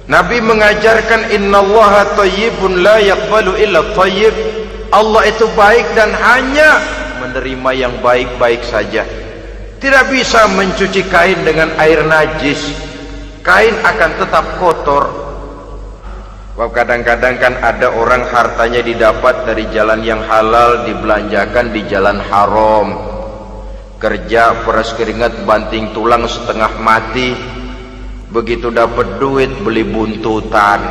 Nabi mengajarkan innallaha thayyibun la yaqbalu illa thayyib. Allah itu baik dan hanya menerima yang baik-baik saja. Tidak bisa mencuci kain dengan air najis. Kain akan tetap kotor. Kadang-kadang kan ada orang hartanya didapat dari jalan yang halal, dibelanjakan di jalan haram. Kerja peras keringat banting tulang setengah mati, begitu dapat duit beli buntutan.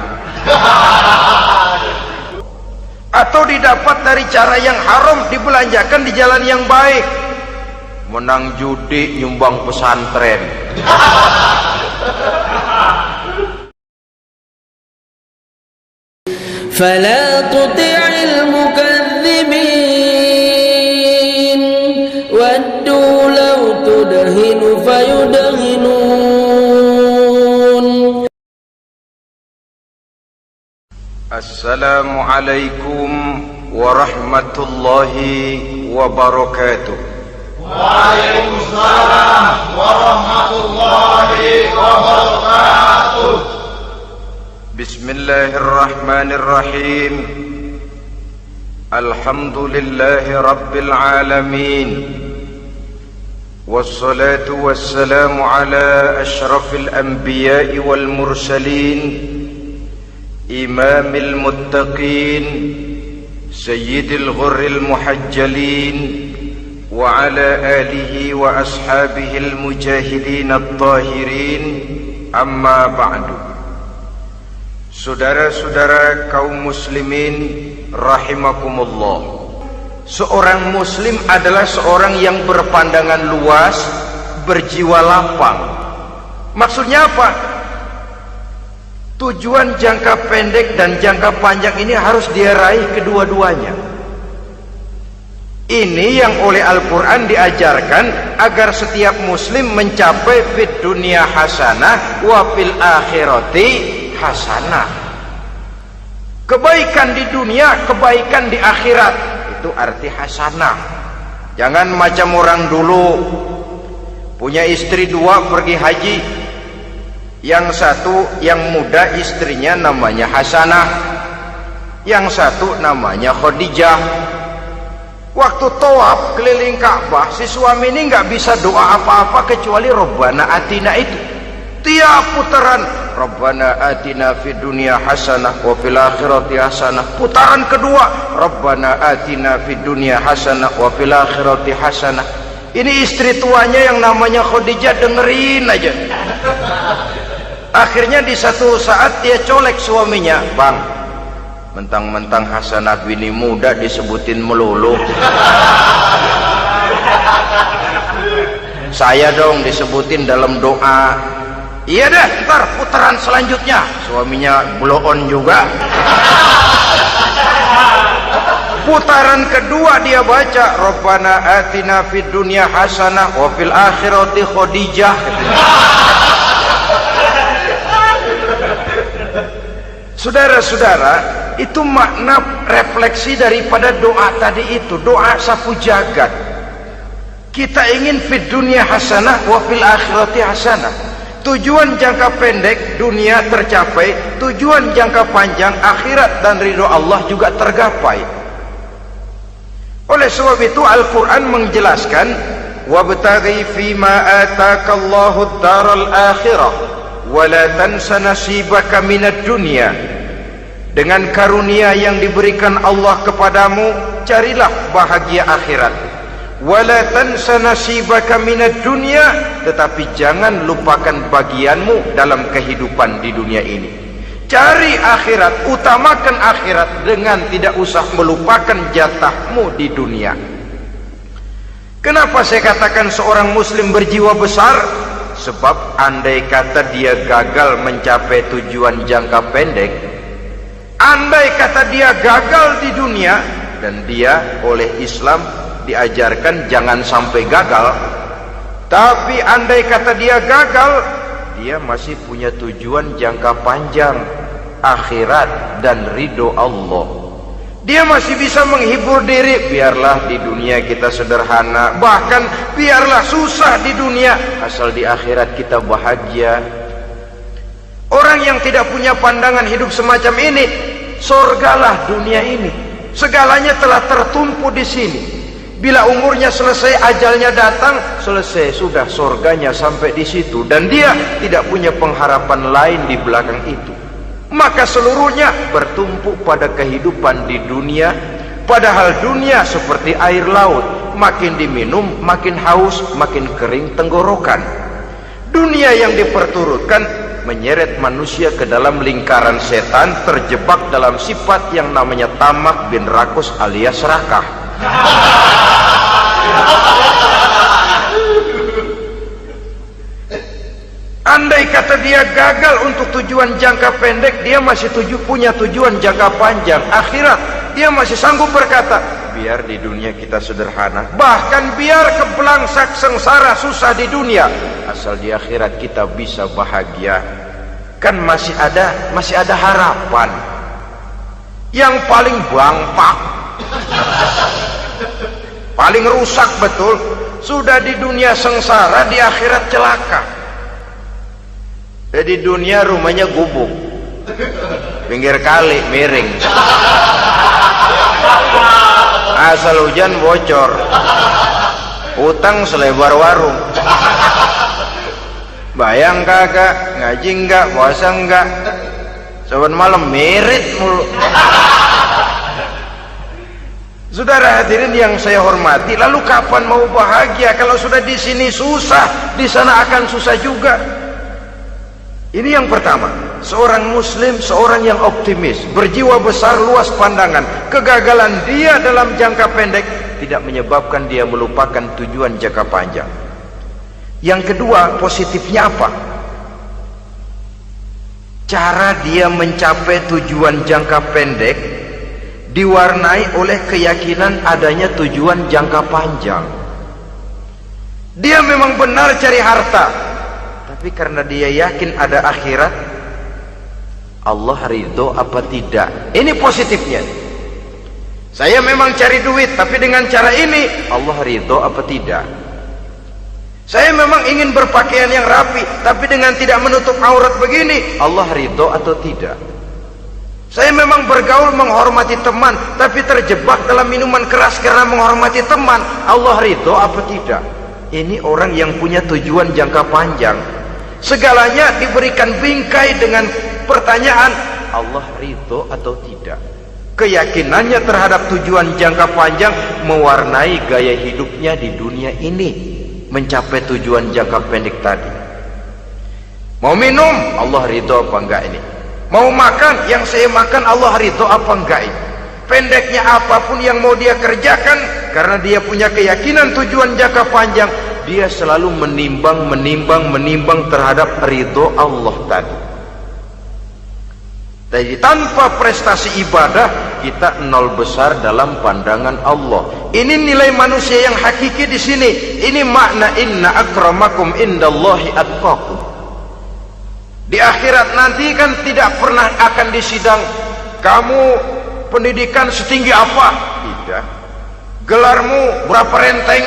Atau didapat dari cara yang haram, dibelanjakan di jalan yang baik, menang judi, nyumbang pesantren. فلا تطع المكذبين ودوا لو تدهن فيدهنون. Assalamualaikum warahmatullahi wabarakatuh. Waalaikumsalam warahmatullahi wabarakatuh. Bismillahirrahmanirrahim. Alhamdulillahi rabbil alamin. Wassalatu wassalamu ala ashrafil anbiya'i wal mursalin, imamil muttaqin, sayyidil ghurril muhajjalin, wa ala alihi wa ashabihil mujahidin at-tahirin. Amma ba'du. Saudara-saudara kaum muslimin rahimakumullah. Seorang muslim adalah seorang yang berpandangan luas, berjiwa lapang. Maksudnya apa? Tujuan jangka pendek dan jangka panjang ini harus dia raih kedua-duanya. Ini yang oleh Al-Quran diajarkan agar setiap muslim mencapai fid dunya hasanah wa fil akhirati hasanah. Kebaikan di dunia, kebaikan di akhirat, itu arti hasanah. Jangan macam orang dulu, punya istri dua pergi haji. Yang satu yang muda istrinya namanya Hasanah, yang satu namanya Khadijah. Waktu tawaf keliling Ka'bah, si suami ini nggak bisa doa apa-apa kecuali Rabbana Atina itu. Tiap putaran Rabbana Atina fid dunya hasanah wa fil akhirati hasanah. Putaran kedua Rabbana Atina fid dunya hasanah wa fil akhirati hasanah. Ini istri tuanya yang namanya Khadijah dengerin aja. Akhirnya di satu saat dia colek suaminya, "Bang, mentang-mentang Hasanah bini muda disebutin melulu. Saya dong disebutin dalam doa." "Iya dah, ntar putaran selanjutnya." Suaminya blow on juga. Putaran kedua dia baca Rabbana Atina fid dunya hasanah wa fil akhirati Khadijah. Saudara-saudara, itu makna refleksi daripada doa tadi itu, doa sapu jagat. Kita ingin fid dunya hasanah wa fil akhirati hasanah. Tujuan jangka pendek dunia tercapai, tujuan jangka panjang akhirat dan ridho Allah juga tergapai. Oleh sebab itu Al-Quran menjelaskan, wabtaghi fima atakallahu ad-daral akhirah wa la tansa nasibaka minad dunya. Dengan karunia yang diberikan Allah kepadamu, carilah bahagia akhirat. Wa la tansa nasibaka minad dunya, tetapi jangan lupakan bagianmu dalam kehidupan di dunia ini. Cari akhirat, utamakan akhirat dengan tidak usah melupakan jatahmu di dunia. Kenapa saya katakan seorang muslim berjiwa besar? Sebab andai kata dia gagal mencapai tujuan jangka pendek, andai kata dia gagal di dunia, dan dia oleh Islam diajarkan jangan sampai gagal, tapi andai kata dia gagal, dia masih punya tujuan jangka panjang, akhirat dan ridho Allah. Dia masih bisa menghibur diri, biarlah di dunia kita sederhana, bahkan biarlah susah di dunia, asal di akhirat kita bahagia. Orang yang tidak punya pandangan hidup semacam ini, surgalah dunia ini. Segalanya telah tertumpu di sini. Bila umurnya selesai, ajalnya datang, selesai sudah, surganya sampai di situ, dan dia tidak punya pengharapan lain di belakang itu. Maka seluruhnya bertumpu pada kehidupan di dunia, padahal dunia seperti air laut, makin diminum makin haus, makin kering tenggorokan. Dunia yang diperturutkan menyeret manusia ke dalam lingkaran setan, terjebak dalam sifat yang namanya tamak bin rakus alias serakah. Andai kata dia gagal untuk tujuan jangka pendek, dia masih punya tujuan jangka panjang, akhirat. Dia masih sanggup berkata, biar di dunia kita sederhana, bahkan biar kebelangsak sengsara susah di dunia, asal di akhirat kita bisa bahagia. Kan masih ada harapan. Yang paling bangpak, paling rusak betul, sudah di dunia sengsara, di akhirat celaka. Di dunia rumahnya gubuk, pinggir kali miring, asal hujan bocor, utang selebar warung. Bayang kagak, ngaji enggak, puasa enggak, saban malam merit mulu. Saudara hadirin yang saya hormati, lalu kapan mau bahagia kalau sudah di sini susah, di sana akan susah juga. Ini yang pertama, seorang muslim, seorang yang optimis, berjiwa besar, luas pandangan. Kegagalan dia dalam jangka pendek tidak menyebabkan dia melupakan tujuan jangka panjang. Yang kedua, positifnya apa? Cara dia mencapai tujuan jangka pendek diwarnai oleh keyakinan adanya tujuan jangka panjang. Dia memang benar cari harta, tapi karena dia yakin ada akhirat, Allah ridho apa tidak. Ini positifnya. Saya memang cari duit, tapi dengan cara ini Allah ridho apa tidak. Saya memang ingin berpakaian yang rapi, tapi dengan tidak menutup aurat begini, Allah ridho atau tidak. Saya memang bergaul menghormati teman, tapi terjebak dalam minuman keras karena menghormati teman, Allah ridho apa tidak. Ini orang yang punya tujuan jangka panjang. Segalanya diberikan bingkai dengan pertanyaan, Allah ridho atau tidak. Keyakinannya terhadap tujuan jangka panjang mewarnai gaya hidupnya di dunia ini, mencapai tujuan jangka pendek tadi. Mau minum, Allah ridho apa enggak ini? Mau makan, yang saya makan Allah ridho apa enggak ini? Pendeknya apapun yang mau dia kerjakan, karena dia punya keyakinan tujuan jangka panjang, dia selalu menimbang terhadap ridho Allah tadi. Jadi tanpa prestasi ibadah, kita nol besar dalam pandangan Allah. Ini nilai manusia yang hakiki di sini. Ini makna inna akramakum indallahi atqakum. Di akhirat nanti kan tidak pernah akan disidang, kamu pendidikan setinggi apa? Tidak. Gelarmu berapa renteng?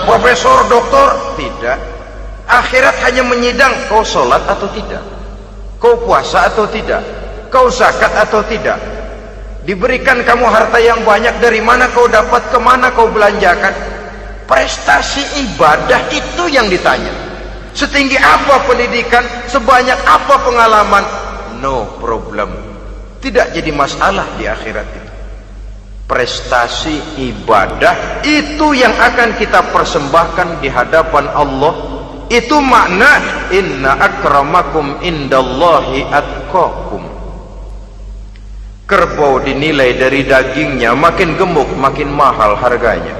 Profesor, doktor? Tidak. Akhirat hanya menyidang kau sholat atau tidak, kau puasa atau tidak, kau zakat atau tidak. Diberikan kamu harta yang banyak, dari mana kau dapat, kemana kau belanjakan. Prestasi ibadah itu yang ditanya. Setinggi apa pendidikan, sebanyak apa pengalaman, no problem, tidak jadi masalah di akhirat itu. Prestasi ibadah itu yang akan kita persembahkan di hadapan Allah. Itu makna inna akramakum indallahi atqakum. Kerbau dinilai dari dagingnya, makin gemuk makin mahal harganya.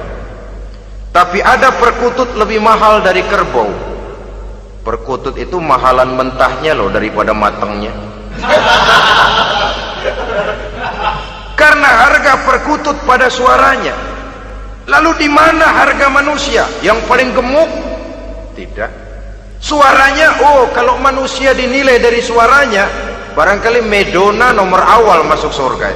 Tapi ada perkutut lebih mahal dari kerbau. Perkutut itu mahalan mentahnya loh daripada matangnya. Karena harga perkutut pada suaranya. Lalu di mana harga manusia yang paling gemuk? Tidak. Suaranya, oh kalau manusia dinilai dari suaranya, barangkali Madonna nomor awal masuk surga.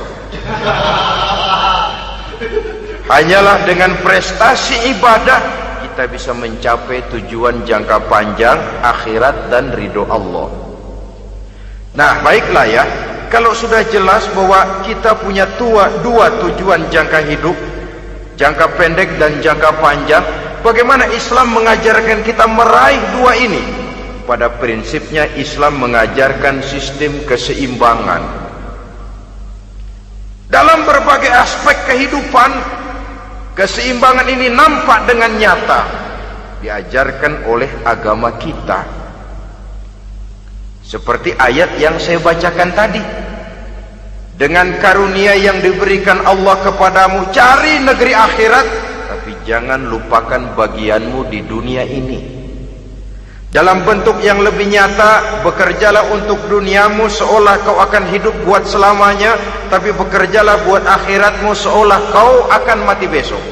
Hanyalah dengan prestasi ibadah kita bisa mencapai tujuan jangka panjang, akhirat dan ridho Allah. Nah, baiklah ya. Kalau sudah jelas bahwa kita punya dua tujuan jangka hidup, jangka pendek dan jangka panjang, bagaimana Islam mengajarkan kita meraih dua ini? Pada prinsipnya Islam mengajarkan sistem keseimbangan. Dalam berbagai aspek kehidupan, keseimbangan ini nampak dengan nyata diajarkan oleh agama kita. Seperti ayat yang saya bacakan tadi. Dengan karunia yang diberikan Allah kepadamu, cari negeri akhirat, tapi jangan lupakan bagianmu di dunia ini. Dalam bentuk yang lebih nyata, bekerjalah untuk duniamu seolah kau akan hidup buat selamanya, tapi bekerjalah buat akhiratmu seolah kau akan mati besok.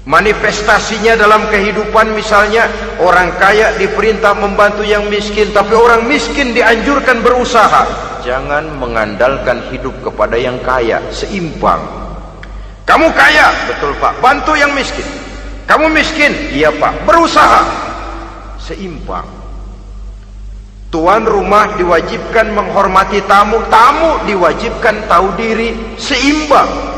Manifestasinya dalam kehidupan, misalnya orang kaya diperintah membantu yang miskin, tapi orang miskin dianjurkan berusaha. Jangan mengandalkan hidup kepada yang kaya, seimbang. Kamu kaya, betul Pak, bantu yang miskin. Kamu miskin, iya Pak, berusaha, seimbang. Tuan rumah diwajibkan menghormati tamu, tamu diwajibkan tahu diri, seimbang.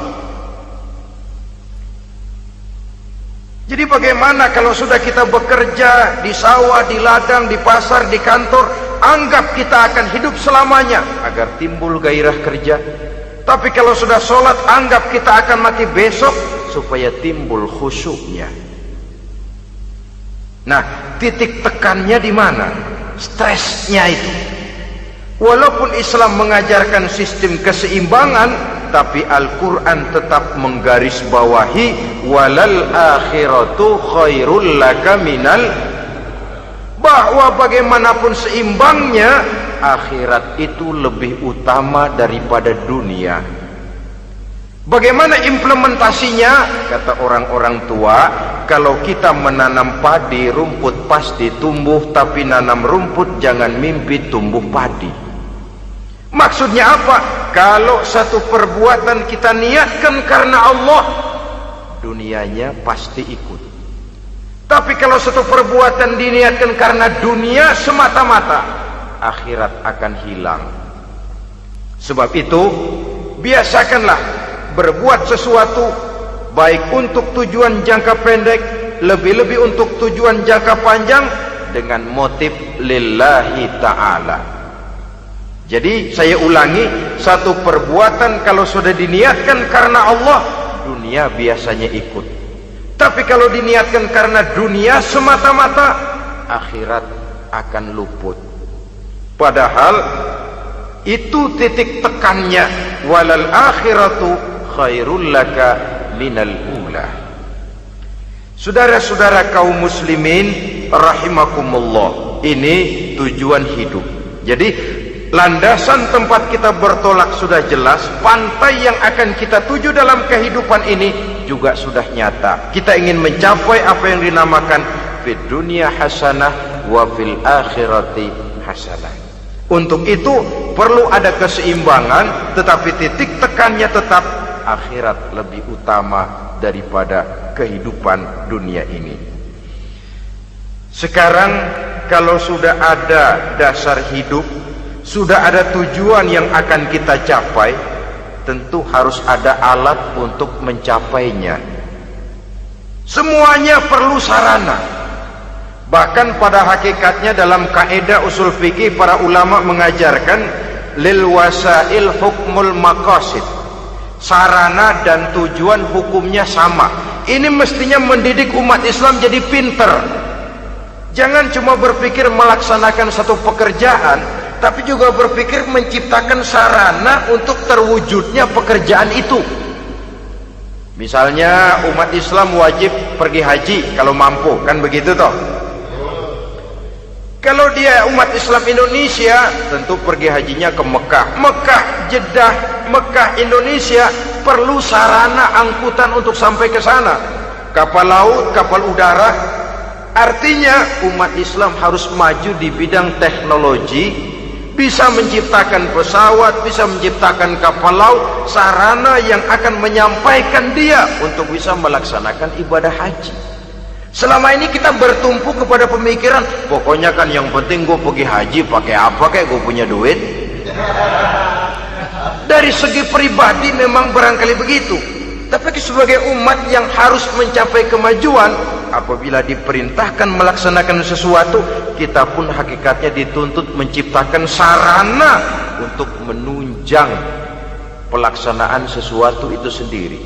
Jadi bagaimana kalau sudah kita bekerja di sawah, di ladang, di pasar, di kantor, anggap kita akan hidup selamanya agar timbul gairah kerja. Tapi kalau sudah sholat, anggap kita akan mati besok supaya timbul khusyuknya. Nah, titik tekannya di mana? Stresnya itu. Walaupun Islam mengajarkan sistem keseimbangan, tapi Al-Quran tetap menggarisbawahi walal akhiratu khairul laka minal, bahwa bagaimanapun seimbangnya, akhirat itu lebih utama daripada dunia. Bagaimana implementasinya? Kata orang-orang tua, kalau kita menanam padi, rumput pasti tumbuh, tapi nanam rumput jangan mimpi tumbuh padi. Maksudnya apa? Kalau satu perbuatan kita niatkan karena Allah, dunianya pasti ikut. Tapi kalau satu perbuatan diniatkan karena dunia semata-mata, akhirat akan hilang. Sebab itu, biasakanlah berbuat sesuatu baik untuk tujuan jangka pendek, lebih-lebih untuk tujuan jangka panjang, dengan motif lillahi ta'ala. Jadi saya ulangi, satu perbuatan kalau sudah diniatkan karena Allah, dunia biasanya ikut. Tapi kalau diniatkan karena dunia semata-mata, akhirat akan luput. Padahal itu titik tekannya, walal akhiratu khairul laka minal ula. Saudara-saudara kaum muslimin rahimakumullah, ini tujuan hidup. Jadi landasan tempat kita bertolak sudah jelas, pantai yang akan kita tuju dalam kehidupan ini juga sudah nyata. Kita ingin mencapai apa yang dinamakan fid dunya hasanah wa fil akhirati hasanah. Untuk itu perlu ada keseimbangan, tetapi titik tekannya tetap akhirat lebih utama daripada kehidupan dunia ini. Sekarang kalau sudah ada dasar hidup, sudah ada tujuan yang akan kita capai, tentu harus ada alat untuk mencapainya. Semuanya perlu sarana. Bahkan pada hakikatnya dalam kaidah usul fikih, para ulama mengajarkan lil wasail hukmul maqasid. Sarana dan tujuan hukumnya sama. Ini mestinya mendidik umat Islam jadi pinter. Jangan cuma berpikir melaksanakan satu pekerjaan, tapi juga berpikir menciptakan sarana untuk terwujudnya pekerjaan itu. Misalnya umat Islam wajib pergi haji kalau mampu, kan begitu toh? Kalau dia umat Islam Indonesia, tentu pergi hajinya ke Mekah. Mekah, Jeddah, Mekah, Indonesia, perlu sarana angkutan untuk sampai ke sana. Kapal laut, kapal udara. Artinya umat Islam harus maju di bidang teknologi, bisa menciptakan pesawat, bisa menciptakan kapal laut, sarana yang akan menyampaikan dia untuk bisa melaksanakan ibadah haji. Selama ini kita bertumpu kepada pemikiran, pokoknya kan yang penting gue pergi haji pakai apa kayak gue punya duit. Dari segi pribadi memang barangkali begitu, tapi sebagai umat yang harus mencapai kemajuan, apabila diperintahkan melaksanakan sesuatu, kita pun hakikatnya dituntut menciptakan sarana untuk menunjang pelaksanaan sesuatu itu sendiri.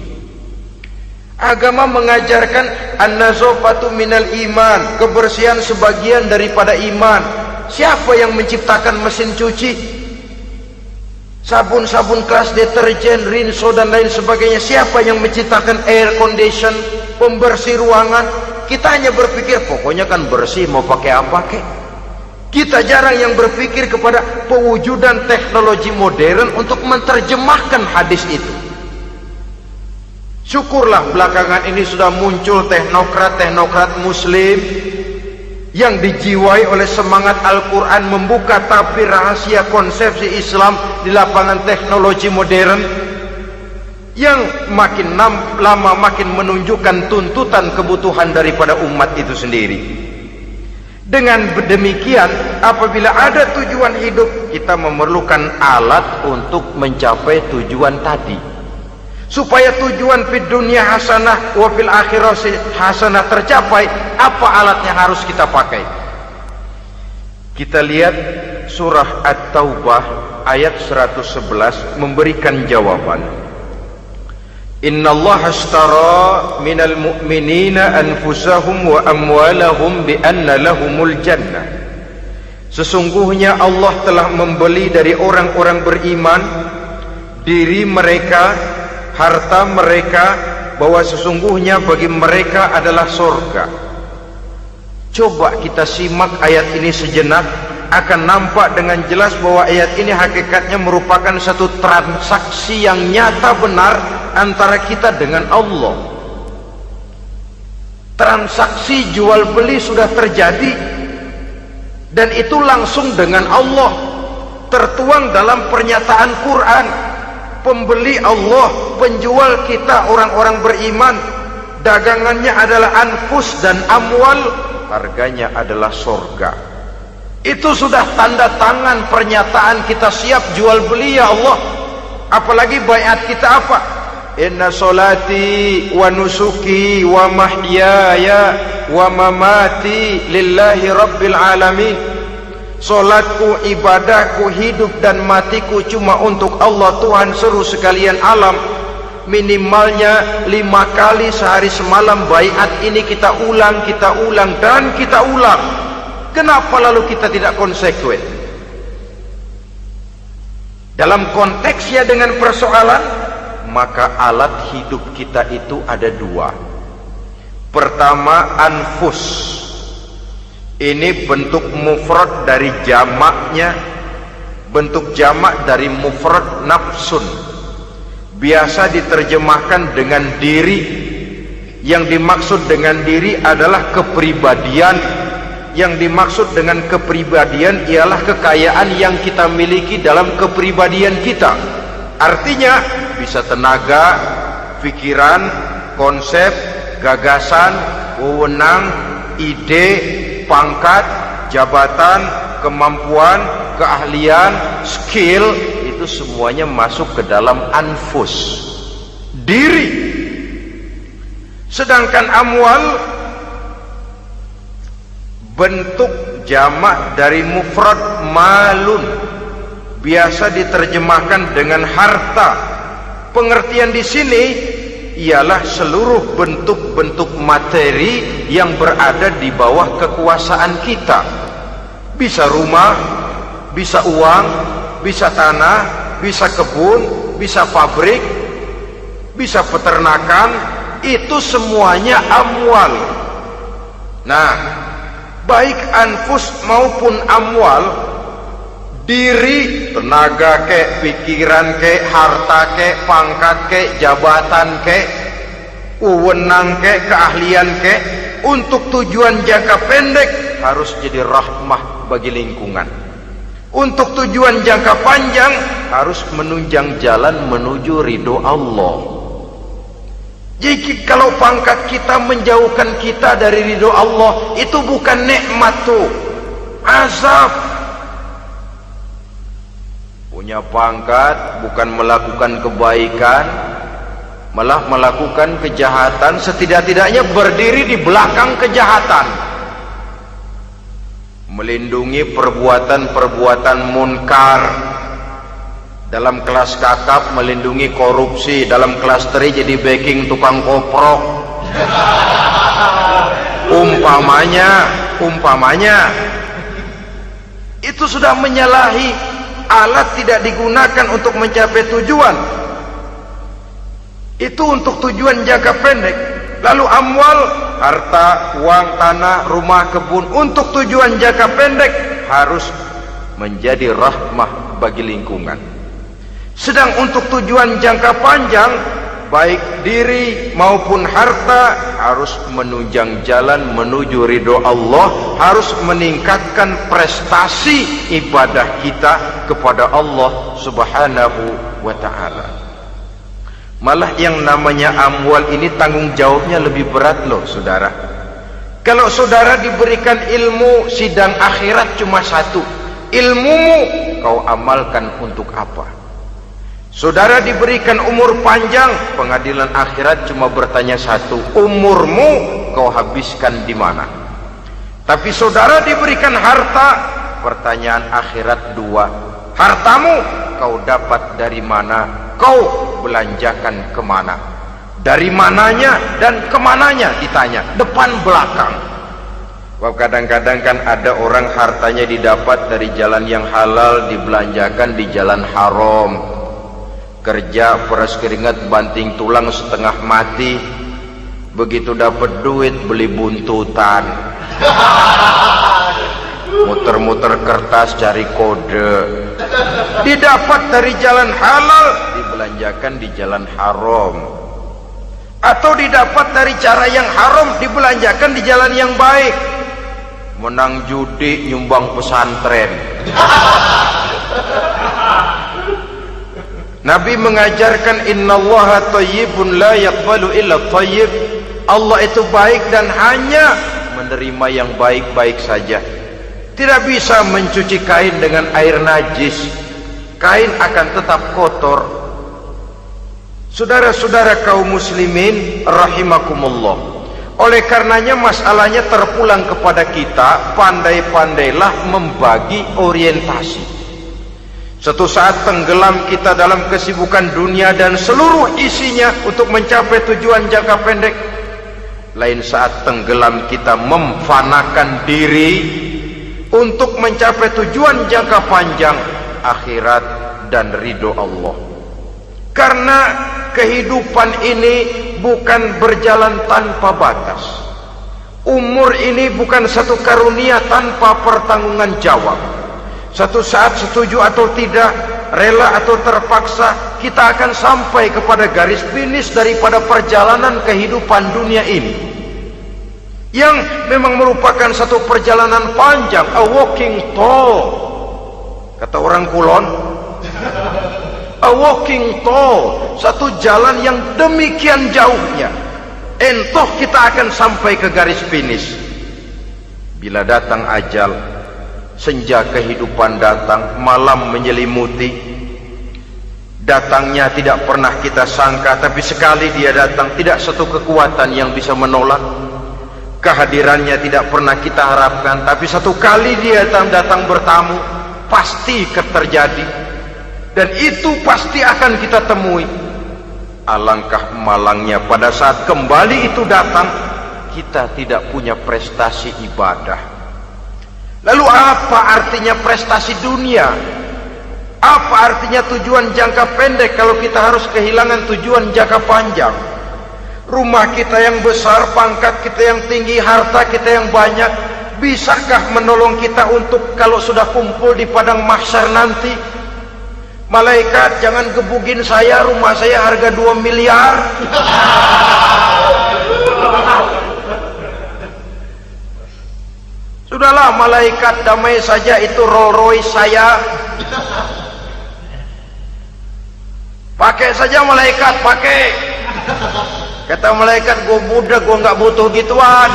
Agama mengajarkan an-nazafatu minal iman, kebersihan sebagian daripada iman. Siapa yang menciptakan mesin cuci, sabun-sabun keras, deterjen, rinso dan lain sebagainya? Siapa yang menciptakan air condition, pembersih ruangan? Kita hanya berpikir pokoknya kan bersih, mau pakai apa kek. Kita jarang yang berpikir kepada pewujudan teknologi modern untuk menerjemahkan hadis itu. Syukurlah belakangan ini sudah muncul teknokrat-teknokrat muslim yang dijiwai oleh semangat Al-Quran, membuka tabir rahasia konsepsi Islam di lapangan teknologi modern, yang makin lama makin menunjukkan tuntutan kebutuhan daripada umat itu sendiri. Dengan demikian, apabila ada tujuan hidup, kita memerlukan alat untuk mencapai tujuan tadi. Supaya tujuan fid dunya hasanah wa fil akhirati hasanah tercapai, apa alat yang harus kita pakai? Kita lihat surah At-Taubah ayat 111 memberikan jawaban. Innallaha ashtara minal mu'minina anfusahum wa amwalahum bi anna lahumul jannah. Sesungguhnya Allah telah membeli dari orang-orang beriman diri mereka, harta mereka, bahwa sesungguhnya bagi mereka adalah surga. Coba kita simak ayat ini sejenak, akan nampak dengan jelas bahwa ayat ini hakikatnya merupakan satu transaksi yang nyata benar antara kita dengan Allah. Transaksi jual beli sudah terjadi, dan itu langsung dengan Allah, tertuang dalam pernyataan Quran. Pembeli Allah, penjual kita orang-orang beriman, dagangannya adalah anfus dan amwal, harganya adalah surga. Itu sudah tanda tangan pernyataan kita siap jual beli ya Allah. Apalagi baiat kita apa? Inna solati wa nusuki wa mahyaya wa mamati lillahi rabbil alamin. Solatku, ibadahku, hidup dan matiku cuma untuk Allah Tuhan seluruh sekalian alam. Minimalnya 5 kali sehari semalam baiat ini kita ulang dan kita ulang. Kenapa lalu kita tidak konsekuen? Dalam konteksnya dengan persoalan, maka alat hidup kita itu ada 2. Pertama, anfus. Ini bentuk mufrad dari jamaknya, bentuk jamak dari mufrad nafsun. Biasa diterjemahkan dengan diri. Yang dimaksud dengan diri adalah kepribadian. Yang dimaksud dengan kepribadian ialah kekayaan yang kita miliki dalam kepribadian kita. Artinya bisa tenaga, pikiran, konsep, gagasan, wewenang, ide, pangkat, jabatan, kemampuan, keahlian, skill, itu semuanya masuk ke dalam anfus, diri. Sedangkan amwal bentuk jamak dari mufrad malun, biasa diterjemahkan dengan harta. Pengertian di sini ialah seluruh bentuk-bentuk materi yang berada di bawah kekuasaan kita. Bisa rumah, bisa uang, bisa tanah, bisa kebun, bisa pabrik, bisa peternakan, itu semuanya amwal. Nah, baik anfus maupun amwal, diri, tenaga kek, pikiran kek, harta kek, pangkat kek, jabatan kek, wewenang kek, keahlian kek, untuk tujuan jangka pendek harus jadi rahmah bagi lingkungan. Untuk tujuan jangka panjang harus menunjang jalan menuju ridho Allah. Jadi kalau pangkat kita menjauhkan kita dari ridho Allah, itu bukan nikmat tuh, azab. Punya pangkat bukan melakukan kebaikan, malah melakukan kejahatan, setidak-tidaknya berdiri di belakang kejahatan, melindungi perbuatan-perbuatan munkar. Dalam kelas kakap melindungi korupsi, dalam kelas teri jadi backing tukang koprok. Umpamanya itu sudah menyalahi. Alat tidak digunakan untuk mencapai tujuan, itu untuk tujuan jangka pendek. Lalu amwal, harta, uang, tanah, rumah, kebun, untuk tujuan jangka pendek harus menjadi rahmah bagi lingkungan. Sedang untuk tujuan jangka panjang, baik diri maupun harta, harus menunjang jalan menuju ridho Allah, harus meningkatkan prestasi ibadah kita kepada Allah Subhanahu wa ta'ala. Malah yang namanya amwal ini tanggung jawabnya lebih berat loh saudara. Kalau saudara diberikan ilmu, sidang akhirat cuma satu, ilmumu kau amalkan untuk apa? Saudara diberikan umur panjang, pengadilan akhirat cuma bertanya satu, umurmu kau habiskan di mana? Tapi saudara diberikan harta, pertanyaan akhirat dua, hartamu kau dapat dari mana? Kau belanjakan kemana? Dari mananya dan kemananya ditanya, depan belakang. Kadang-kadang kan ada orang hartanya didapat dari jalan yang halal, dibelanjakan di jalan haram. Kerja peras keringat banting tulang setengah mati, begitu dapat duit beli buntutan, muter-muter kertas cari kode. Didapat dari jalan halal, dibelanjakan di jalan haram, atau didapat dari cara yang haram, dibelanjakan di jalan yang baik. Menang judi, nyumbang pesantren. Nabi mengajarkan innallaha thayyibun la yaqbalu illa thayyib. Allah itu baik dan hanya menerima yang baik-baik saja. Tidak bisa mencuci kain dengan air najis. Kain akan tetap kotor. Saudara-saudara kaum muslimin rahimakumullah. Oleh karenanya masalahnya terpulang kepada kita, pandai-pandailah membagi orientasi. Suatu saat tenggelam kita dalam kesibukan dunia dan seluruh isinya untuk mencapai tujuan jangka pendek. Lain saat tenggelam kita memfanakan diri untuk mencapai tujuan jangka panjang, akhirat dan ridho Allah. Karena kehidupan ini bukan berjalan tanpa batas. Umur ini bukan satu karunia tanpa pertanggungan jawab. Satu saat setuju atau tidak, rela atau terpaksa, kita akan sampai kepada garis finish daripada perjalanan kehidupan dunia ini, yang memang merupakan satu perjalanan panjang, a walking tall, kata orang Kulon. A walking tall, satu jalan yang demikian jauhnya. Entoh kita akan sampai ke garis finish. Bila datang ajal, senja kehidupan datang, malam menyelimuti. Datangnya tidak pernah kita sangka, tapi sekali dia datang, tidak satu kekuatan yang bisa menolak. Kehadirannya tidak pernah kita harapkan, tapi satu kali dia datang bertamu, pasti terjadi. Dan itu pasti akan kita temui. Alangkah malangnya pada saat kembali itu datang, kita tidak punya prestasi ibadah. Lalu apa artinya prestasi dunia? Apa artinya tujuan jangka pendek kalau kita harus kehilangan tujuan jangka panjang? Rumah kita yang besar, pangkat kita yang tinggi, harta kita yang banyak, bisakah menolong kita untuk kalau sudah kumpul di padang mahsyar nanti? Malaikat, jangan gebugin saya, rumah saya harga 2 miliar. Sudahlah malaikat, damai saja, itu Rolls Royce saya. Pakai saja malaikat, pakai. Kata malaikat, gue budak, gue nggak butuh gituan.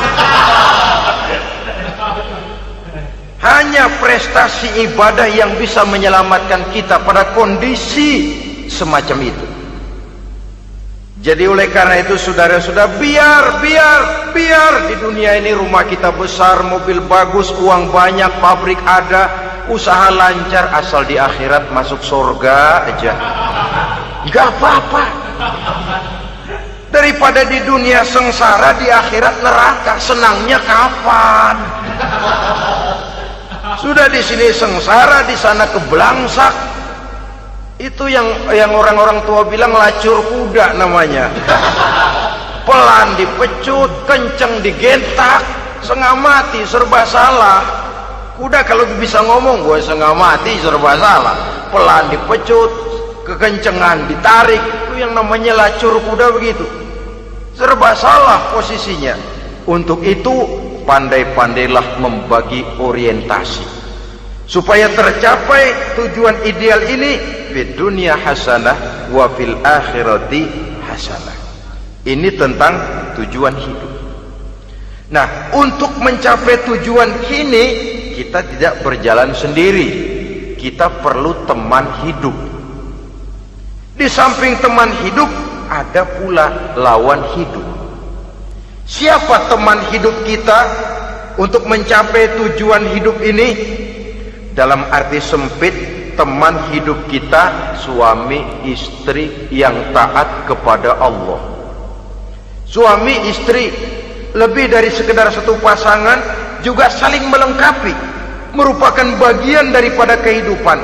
Hanya prestasi ibadah yang bisa menyelamatkan kita pada kondisi semacam itu. Jadi oleh karena itu saudara-saudara, biar di dunia ini rumah kita besar, mobil bagus, uang banyak, pabrik ada, usaha lancar, asal di akhirat masuk surga aja. Gak apa-apa. Daripada di dunia sengsara, di akhirat neraka, senangnya kapan? Sudah di sini sengsara, di sana keblangsak. Itu yang orang-orang tua bilang lacur kuda namanya. Pelan dipecut, kenceng digentak, setengah mati, serba salah. Kuda kalau bisa ngomong, gue setengah mati, serba salah. Pelan dipecut, kekencengan ditarik, itu yang namanya lacur kuda begitu. Serba salah posisinya. Untuk itu pandai-pandailah membagi orientasi supaya tercapai tujuan ideal ini, fid dunya hasanah wa fil akhirati hasanah. Ini tentang tujuan hidup. Nah, untuk mencapai tujuan ini kita tidak berjalan sendiri. Kita perlu teman hidup. Di samping teman hidup ada pula lawan hidup. Siapa teman hidup kita untuk mencapai tujuan hidup ini? Dalam arti sempit, teman hidup kita suami istri yang taat kepada Allah. Suami istri lebih dari sekedar satu pasangan, juga saling melengkapi, merupakan bagian daripada kehidupan.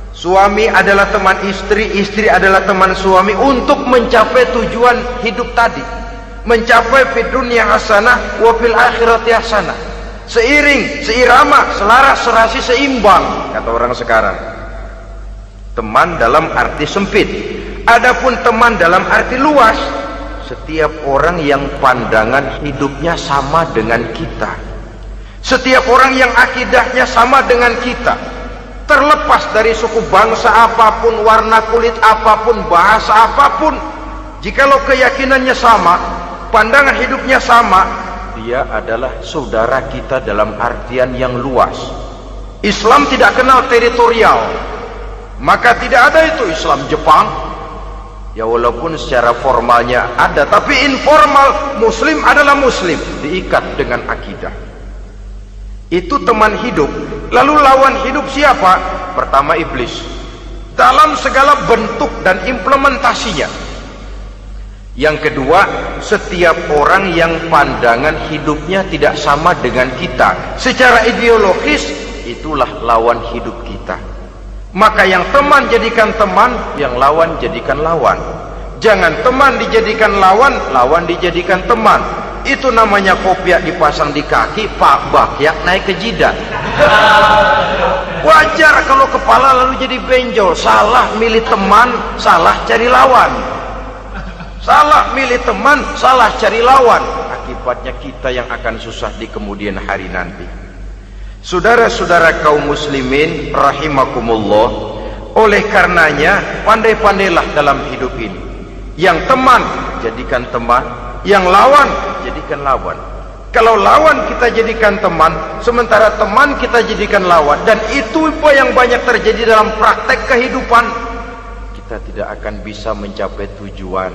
Suami adalah teman istri, istri adalah teman suami untuk mencapai tujuan hidup tadi, mencapai fid dunya hasanah wa fil akhirati hasanah. Seiring, seirama, selaras, serasi, seimbang, kata orang sekarang. Teman dalam arti sempit. Adapun teman dalam arti luas, setiap orang yang pandangan hidupnya sama dengan kita, setiap orang yang akidahnya sama dengan kita, terlepas dari suku bangsa apapun, warna kulit apapun, bahasa apapun, jikalau keyakinannya sama, pandangan hidupnya sama, dia adalah saudara kita dalam artian yang luas. Islam tidak kenal teritorial, maka tidak ada itu Islam Jepang. Ya walaupun secara formalnya ada, tapi informal Muslim adalah Muslim, diikat dengan akidah. Itu teman hidup. Lalu lawan hidup siapa? Pertama iblis, dalam segala bentuk dan implementasinya. Yang kedua, setiap orang yang pandangan hidupnya tidak sama dengan kita secara ideologis, itulah lawan hidup kita. Maka yang teman jadikan teman, yang lawan jadikan lawan. Jangan teman dijadikan lawan, lawan dijadikan teman. Itu namanya kopiah dipasang di kaki, pak bakyak naik ke jidat. Wajar kalau kepala lalu jadi benjol. Salah milih teman, salah cari lawan. Salah milih teman, salah cari lawan. Akibatnya kita yang akan susah di kemudian hari nanti. Saudara-saudara kaum muslimin rahimakumullah, oleh karenanya pandai-pandailah dalam hidup ini. Yang teman jadikan teman, yang lawan jadikan lawan. Kalau lawan kita jadikan teman, sementara teman kita jadikan lawan, dan itu yang banyak terjadi dalam praktek kehidupan, kita tidak akan bisa mencapai tujuan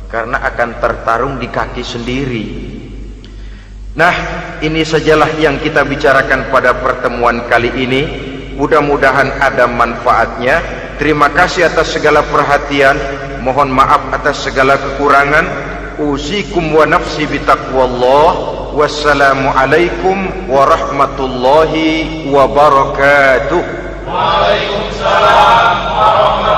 karena akan tertarung di kaki sendiri. Nah, ini sajalah yang kita bicarakan pada pertemuan kali ini. Mudah-mudahan ada manfaatnya. Terima kasih atas segala perhatian. Mohon maaf atas segala kekurangan. Usikum wa nafsi bitaqwallah. Wassalamualaikum warahmatullahi wabarakatuh. Waalaikumsalam warahmatullahi wabarakatuh.